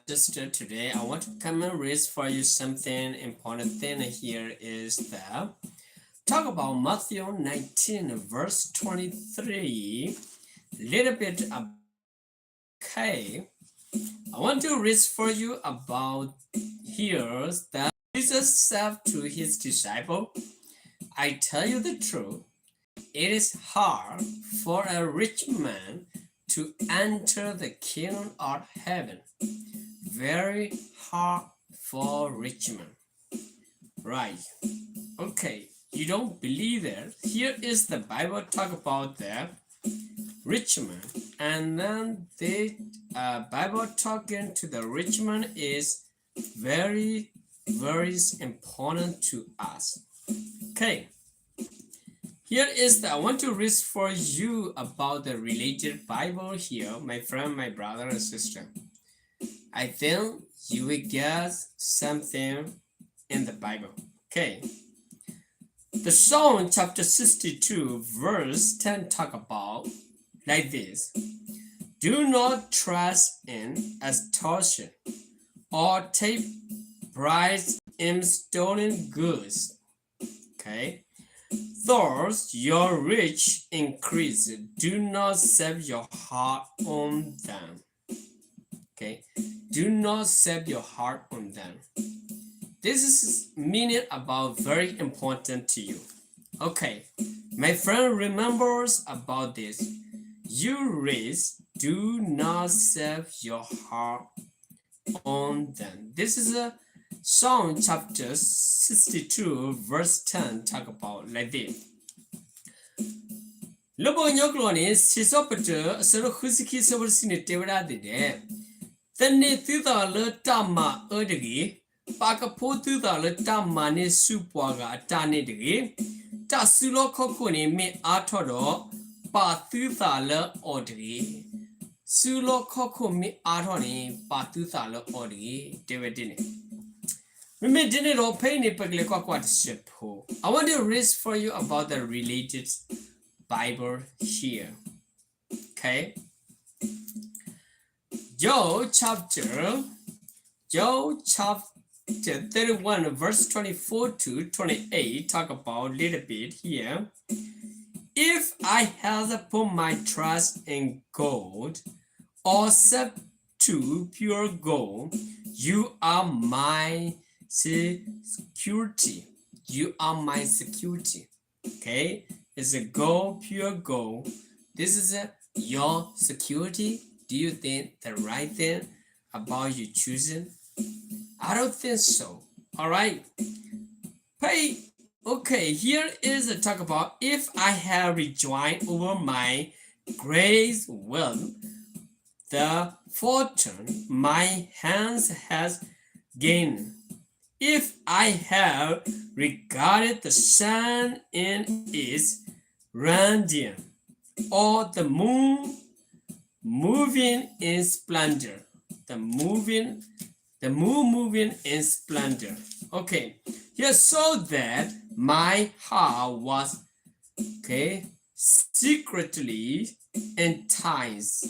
sister, today I want to come and raise for you something important thing here is that talk about Matthew 19 verse 23 little bit okay. I want to raise for you about here that Jesus said to his disciple, I tell you the truth, it is hard for a rich man to enter the kingdom of heaven. Very hard for rich man. Right. Okay. You don't believe that. Here is the Bible talk about the rich man. And then the Bible talking to the rich man is very, very important to us. Okay. Here is the, I want to read for you about the related Bible here, my friend, my brother and sister. I think you will get something in the Bible. Okay. The Psalm chapter 62 verse 10 talk about like this. Do not trust in extortion or take bribes in stolen goods. Okay. Thus your rich increase. Do not set your heart on them. Okay. Do not set your heart on them. This is meaning about very important to you. Okay. My friend remembers about this. You rich, do not set your heart on them. This is a Psalm chapter 62 verse 10 talk about like this. Lobo nyokloni sisopata sero khusiki sobersine tebra de. Tane thitha le tama odegi pakapo thitha le tama ne supwa ga tane de. Ta sulo khokoni me athodo pa thitha le odegi. Sulo khoko me athoni pa thitha le odegi debedine. I want to read for you about the related Bible here. Okay. Job chapter 31 verse 24 to 28 talk about a little bit here. If I had put my trust in gold or set to pure gold, you are my security. You are my security. Okay, it's a gold, pure gold. This is your security. Do you think the right thing about you choosing? I don't think so. All right. Pay. Okay, here is a talk about if I have rejoiced over my great wealth, the fortune my hands has gained. If I have regarded the sun in its radiance, or the moon moving in splendor, the moon moving in splendor. Okay, here so that my heart was secretly enticed,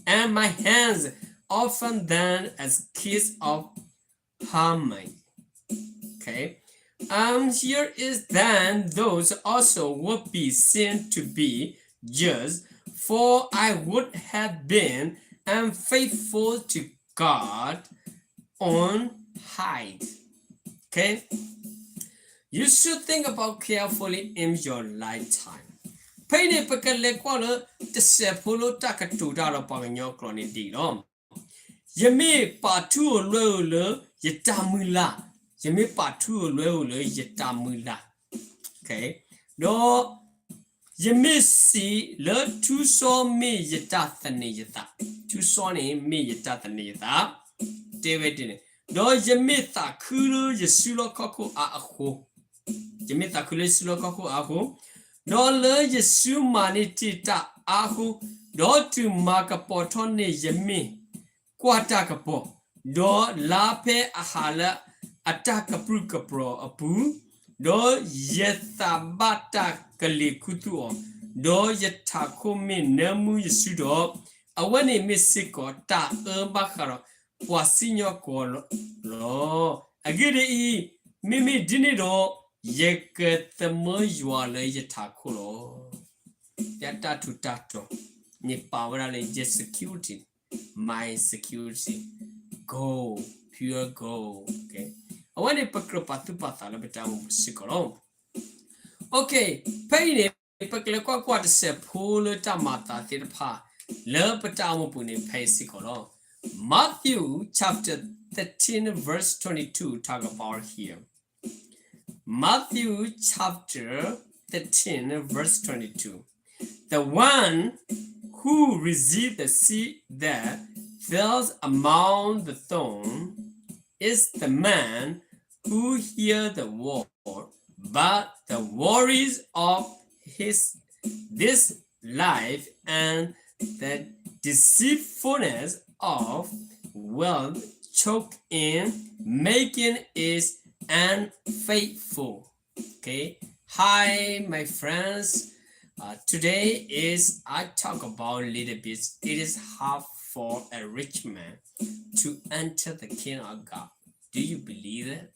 and my hands often done as kiss of harmony. Okay, here is then those also would be seen to be just, for I would have been unfaithful to God on high. Okay, you should think about carefully in your lifetime. Pain pakale kwala tse polo takatuda lo panyo kloni dilo. Yemi patu lo yetamula. Yemi patu lo yetamula. Okay. No yemi si le tu so me yetathani yeta. Tu so ni me yetathani yeta. David. No yemi takulu yesulo koko ako. Yemi takulu yesulo koko ako. No le yesu manitita ako. Do tu makapotone yemi. Kwata kapo. Do lape ahala ataka pruka pro apu. Do yetabata kalikutuo. Do yetakome nemu yesudo. Awani misiko ta bakaro. Wasinyo kolo lo agede I mimi dinido yeketamo yuale yatakulo yata to tato ni power le just security my security go pure go okay I want to pakro patu patala betamu sikolo okay pain pakle kwa se phul tamata tirpha le betamu pune pay sikolo Matthew chapter 13 verse 22 talk about here. Matthew chapter 13 verse 22. The one who received the seed that falls among the thorn is the man who hears the word, but the worries of this life and the deceitfulness of wealth choke in making is unfaithful. Okay. Hi, my friends. Today is I talk about a little bit. It is hard for a rich man to enter the kingdom of God. Do you believe it?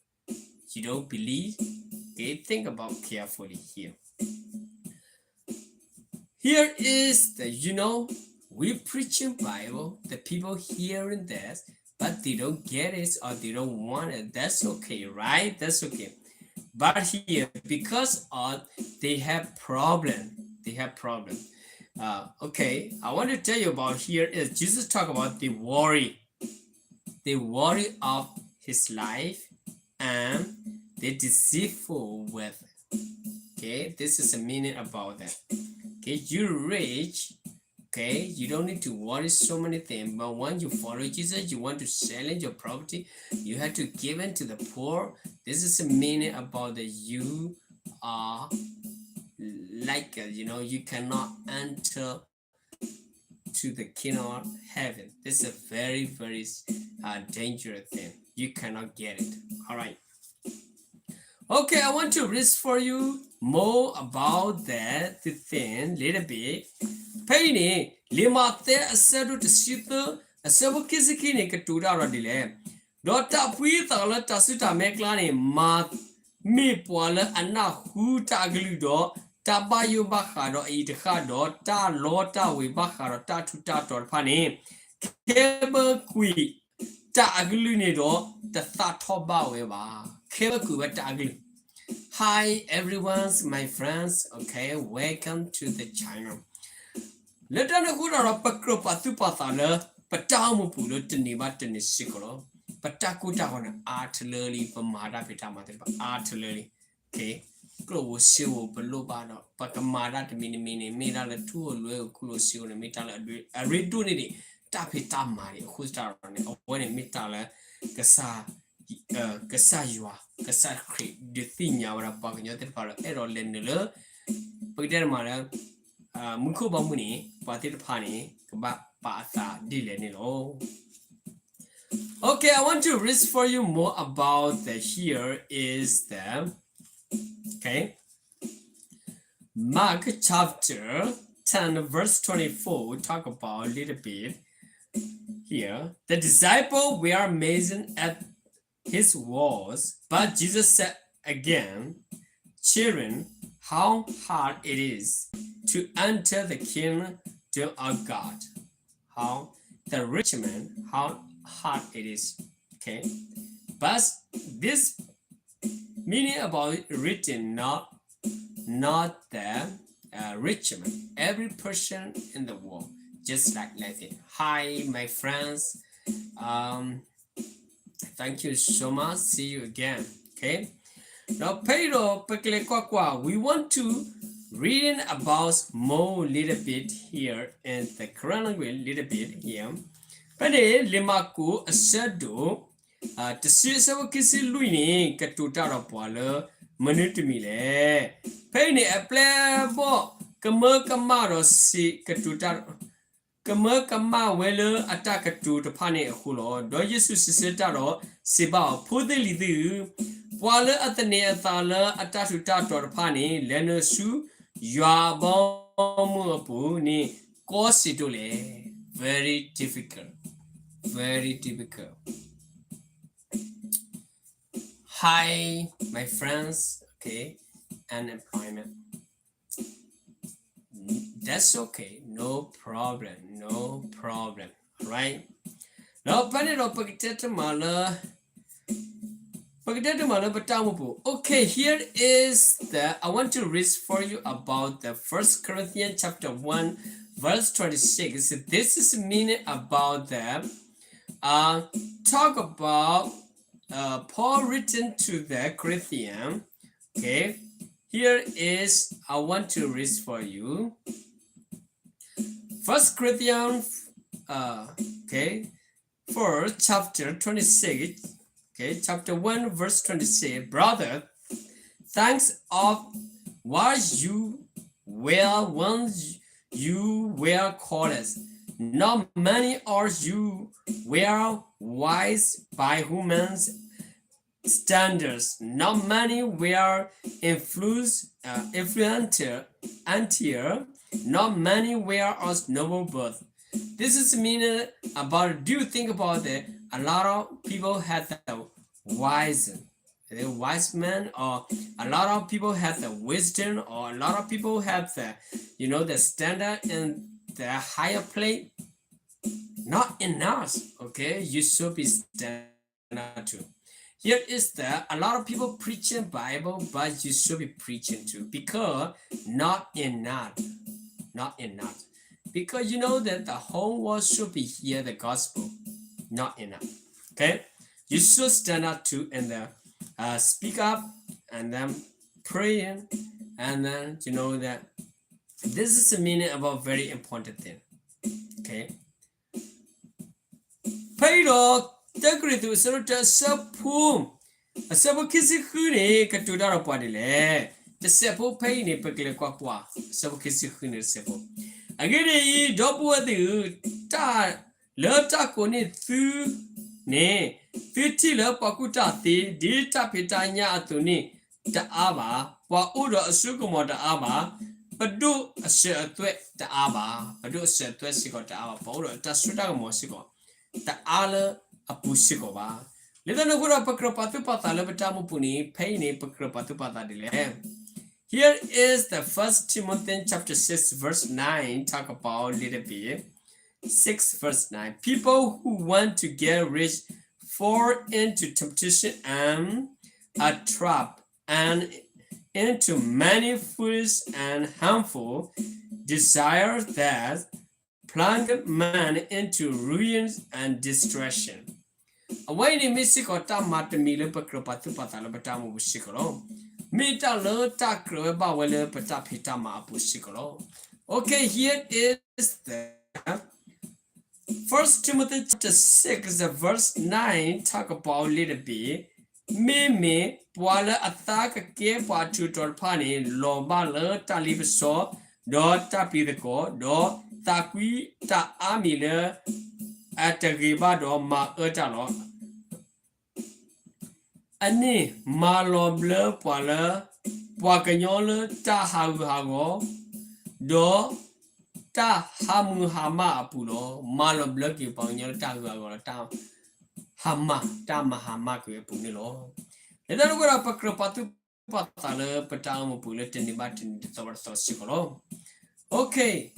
You don't believe? Okay, think about carefully here. Here is the we preaching Bible, the people hearing this, but they don't get it or they don't want it. That's okay, right? That's okay. But here, because they have problem. They have problem. Okay, I want to tell you about here is Jesus talk about the worry of his life and the deceitful with. Okay, this is the meaning about that. Okay, you're rich. Okay, you don't need to worry so many things, but when you follow Jesus, you want to sell your property, you have to give it to the poor. This is the meaning about that you are like you cannot enter to the kingdom of heaven. This is a very, very dangerous thing. You cannot get it. All right. Okay, I want to read for you more about that thing little bit. Painting lima te asedu to sita asebu kizikini katuda radile. Dota pui tala tasita meklani ma mi poala anna hu tagludo tabayu bakado idhado ta lota we bakado ta tuta torpani keba kui taglu do the thatoba we ba keba ku taglu. Hi everyone, my friends. Okay, welcome to the channel. Let us go to the pakro patu patala patamu pulo teniba tenisikolo patakuta on artillery pamada pitamata artillery. Okay, close silver below bano pakamada to mini made a two low close silver metal a redunity tapitamari who's down when a metal gasa gasayua gasa creek the thing yawara paganyat para error lendler pagdermara muko bamuni patir pani ba pata dilenilo. Okay, I want to read for you more about the here is the Mark chapter 10 verse 24. We talk about a little bit here. The disciples were amazing at his words, but Jesus said again, children, how hard it is to enter the kingdom of God. How the rich man, how hard it is. Okay, but this meaning about written not the rich man. Every person in the world, just like it. Hi, my friends. Thank you so much. See you again. Okay. Now, Pedro, we want to read about more little bit here in the chronology little bit here. But limaku asado the season kisi luini katuta rapala manutumile. Penny a play bo kamaro si katuta kama wele attack to the pane hulo do Jesus setaro siba pudeli du wala atane atala atatuta to the pane lenusu yabamu ni cositule very difficult. Very difficult. Hi, my friends. Okay, unemployment. That's okay. No problem. No problem. All right. No, panic or pocket mala. Okay, here is I want to read for you about the First Corinthians chapter 1, verse 26. This is meaning about talk about Paul written to the Corinthian. Okay, here is I want to read for you. First Corinthians, okay, for chapter 26. Okay, chapter 1, verse 26. Brother, thanks of what you were once you were called. Not many are you were wise by human standards. Not many were influential until not many were of noble birth. This is meaning about. Do you think about it? A lot of people had the wise man, or a lot of people have the wisdom, or a lot of people have the the standard in the higher place. Not enough. Okay, you should be standard too. Here is a lot of people preaching Bible, but you should be preaching too, because not enough. Not enough. Because you know that the whole world should be hear the gospel. Not enough. Okay, you should stand up too and speak up, and then praying, and then you know that this is a meaning about very important thing. Okay, ဖိတော်တက်ကရသူစရတဆဖုံအစဘခိစီခူနေကတူတာတော့ပွားတယ်လေတဆက်ဖို့ဖိနေပကလေကွာကွာစဘခိစီခူနေဆက်ဖို့အကြိရီတော့ပွားသူတာလောတကိုနေသူနေသူတိလပကုတာတိဒီတဖိတညာအသူနေတအားပါပွားဥတော်အစုကမောတအားပါပဒုအဆက်အသွဲတအားပါပဒုအဆက်အသွဲစီကတအားပါပေါ်တော့တဆွတာကမောစီကောတအားလအပူစီကောပါလေတနခုရပကရပတုပတာလပတမှုပူနီဖိနေပကရပတုပတာဒီလေ Here is the First Timothy chapter 6 verse 9 talk about a little bit 6 verse 9 people who want to get rich fall into temptation and a trap and into many foolish and harmful desires that plunge man into ruin and destruction. Away ni misiko ta matamile pakro patu patala batamu busikolo. Mita lo takro ba wele patapita ma busikolo. Okay, here is the First Timothy chapter 6 verse 9 talk about a little bit. Me wala ataka ke patu torpani loba lo talibiso do tapideko do takwi ta amile atagriba do ma etalo ani malo ble pala pwakanyo ta hago do ta hamu hama apulo malo ble ki panyo ta hago ta hama ta mahama ke punilo edano ko pakro patu patale patamu pule tenibatin tawarso sikolo. Okay,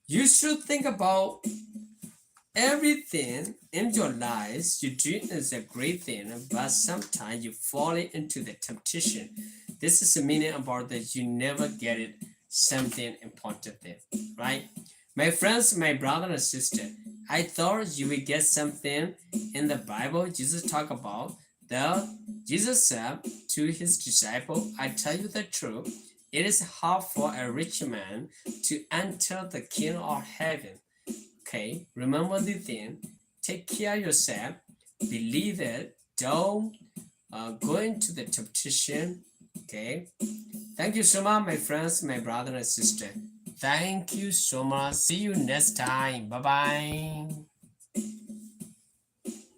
you should think about everything in your life you do is a great thing, but sometimes you fall into the temptation. This is the meaning about that you never get it something important there, right? My friends, my brother and sister, I thought you would get something in the Bible. Jesus talked about Jesus said to his disciple, I tell you the truth, it is hard for a rich man to enter the kingdom of heaven. Okay, remember the thing, take care of yourself, believe it, don't go into the temptation. Okay, thank you so much, my friends, my brother and sister. Thank you so much. See you next time. Bye bye.